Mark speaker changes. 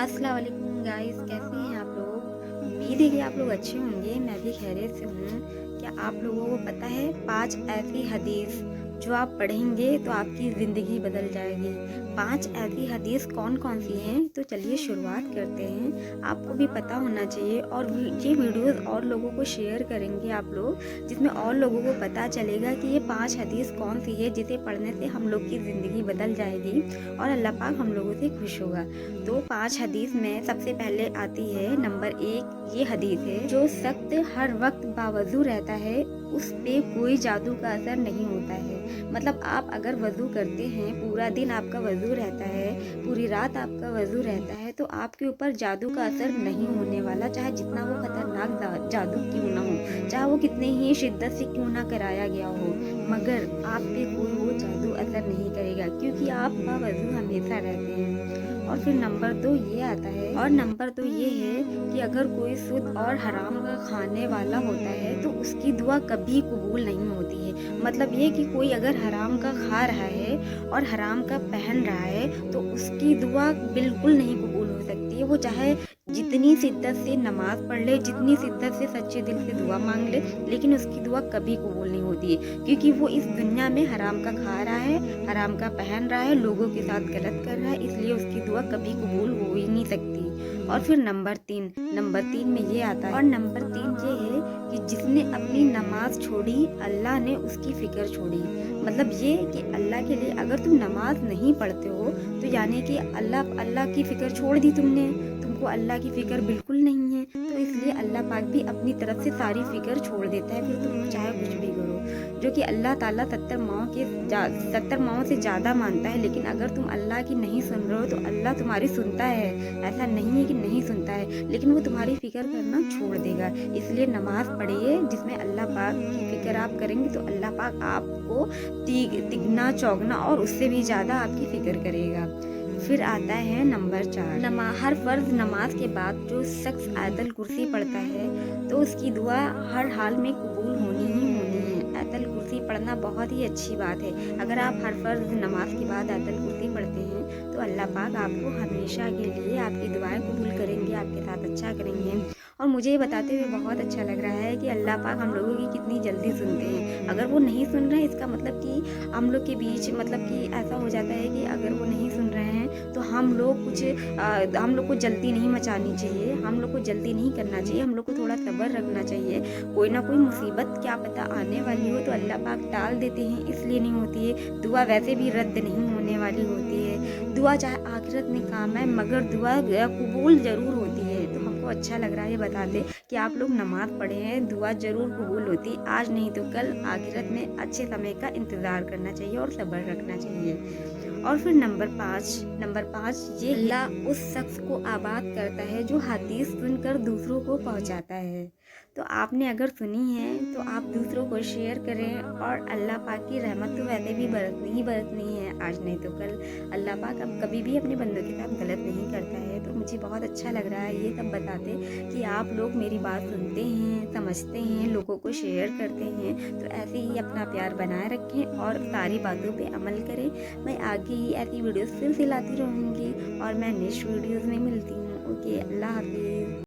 Speaker 1: अस्सलाम वालेकुम गाइस, कैसे हैं आप लोग? उम्मीद है कि आप लोग अच्छे होंगे। मैं भी खैरियत से हूँ। क्या आप लोगों को पता है 5 ऐसी हदीस जो आप पढ़ेंगे तो आपकी ज़िंदगी बदल जाएगी। 5 ऐसी हदीस कौन-कौन सी हैं? तो चलिए शुरुआत करते हैं। आपको भी पता होना चाहिए और ये वीडियोज़ और लोगों को शेयर करेंगे आप लोग, जिसमें और लोगों को पता चलेगा कि ये 5 हदीस कौन सी है जिसे पढ़ने से हम लोग की ज़िंदगी बदल जाएगी और अल्लाह पाक हम लोगों से खुश होगा। तो 5 हदीस में सबसे पहले आती है नंबर 1। ये हदीस है, जो शख्स हर वक्त बावजू रहता है उस पे कोई जादू का असर नहीं होता है। मतलब आप अगर वज़ू करते हैं, पूरा दिन आपका वज़ू रहता है, पूरी रात आपका वज़ू रहता है, तो आपके ऊपर जादू का असर नहीं होने वाला, चाहे जितना वो खतरनाक जादू क्यों ना हो, चाहे वो कितने ही शिद्दत से क्यों ना कराया गया हो, मगर आप पे कोई वो जादू असर नहीं करेगा, क्योंकि आप बावज़ू हमेशा रहते हैं। और फिर नंबर 2 ये आता है, और नंबर 2 ये है कि अगर कोई शुद्ध और हराम का खाने वाला होता है तो उसकी दुआ कभी कबूल नहीं होती है। मतलब ये कि कोई अगर हराम का खा रहा है और हराम का पहन रहा है तो उसकी दुआ बिल्कुल नहीं कबूल हो सकती है। वो चाहे जितनी शिद्दत से नमाज पढ़ ले, जितनी शिद्दत से सच्चे दिल से दुआ मांग ले, लेकिन उसकी दुआ कभी कबूल नहीं होती है, क्योंकि वो इस दुनिया में हराम का खा रहा है, हराम का पहन रहा है, लोगों के साथ गलत कर रहा है, इसलिए उसकी दुआ कभी कबूल हो ही नहीं सकती। और फिर नंबर तीन में ये आता है, और नंबर 3 ये है कि जिसने अपनी नमाज छोड़ी अल्लाह ने उसकी फिक्र छोड़ी। मतलब ये कि अल्लाह के लिए अगर तुम नमाज नहीं पढ़ते हो तो यानी कि अल्लाह अल्लाह की फिक्र छोड़ दी तुमने, तुमको अल्लाह की फिक्र बिल्कुल नहीं है, तो इसलिए अल्लाह पाक भी अपनी तरफ से सारी फिक्र छोड़ देता है, फिर तुम चाहे कुछ भी करो। जो कि अल्लाह ताला 70 माओं से ज़्यादा मानता है, लेकिन अगर तुम अल्लाह की नहीं सुन रहे हो तो अल्लाह तुम्हारी सुनता है। ऐसा नहीं है कि नहीं सुनता है, लेकिन वो तुम्हारी फ़िक्र करना छोड़ देगा। इसलिए नमाज़ पढ़िए, जिसमें अल्लाह पाक की फ़िक्र आप करेंगे तो अल्लाह पाक आपको तिगना चौगना और उससे भी ज़्यादा आपकी फ़िक्र करेगा। फिर आता है नंबर 4। हर फ़र्ज़ नमाज के बाद जो शख्स आयतल कुर्सी पढ़ता है तो उसकी दुआ हर हाल में कबूल होनी ही होनी है। आयतल कुर्सी पढ़ना बहुत ही अच्छी बात है। अगर आप हर फ़र्ज़ नमाज के बाद आयतल कुर्सी पढ़ते हैं तो अल्लाह पाक आपको हमेशा के लिए आपकी दुआएं कबूल करेंगे, आपके साथ अच्छा करेंगे। और मुझे ये बताते हुए बहुत अच्छा लग रहा है कि अल्लाह पाक हम लोगों की कितनी जल्दी सुनते हैं। अगर वो नहीं सुन रहे हैं, इसका मतलब कि हम लोग के बीच मतलब कि ऐसा हो जाता है कि अगर वो नहीं सुन रहे हैं तो हम लोग हम लोग को जल्दी नहीं मचानी चाहिए, हम लोग को जल्दी नहीं करना चाहिए, हम लोग को थोड़ा सब्र रखना चाहिए। कोई ना कोई मुसीबत क्या पता आने वाली हो तो अल्लाह पाक टाल देते हैं, इसलिए नहीं होती है। दुआ वैसे भी रद्द नहीं होने वाली होती है। दुआ चाहे आखिरत में काम आए, मगर दुआ कबूल ज़रूर होती है। तो हमको अच्छा लग रहा है ये बताते कि आप लोग नमाज़ पढ़े हैं, दुआ ज़रूर कबूल होती, आज नहीं तो कल, आखिरत में अच्छे समय का इंतज़ार करना चाहिए और सब्र रखना चाहिए। और फिर नंबर 5 ये अल्लाह उस शख्स को आबाद करता है जो हदीस सुनकर दूसरों को पहुंचाता है। तो आपने अगर सुनी है तो आप दूसरों को शेयर करें, और अल्लाह पाक की रहमत तो वैसे भी बरसनी है, आज नहीं तो कल। अल्लाह पाक अब कभी भी अपने बंदों के साथ गलत नहीं करता है। तो मुझे बहुत अच्छा लग रहा है ये सब बताते कि आप लोग मेरी बात सुनते हैं, समझते हैं, लोगों को शेयर करते हैं। तो ऐसे ही अपना प्यार बनाए रखें और सारी बातों पे अमल करें। मैं आगे ही ऐसी वीडियोस फिर से लाती रहूँगी, और मैं नेक्स्ट वीडियोस में मिलती हूँ। ओके, अल्लाह हाफिज़।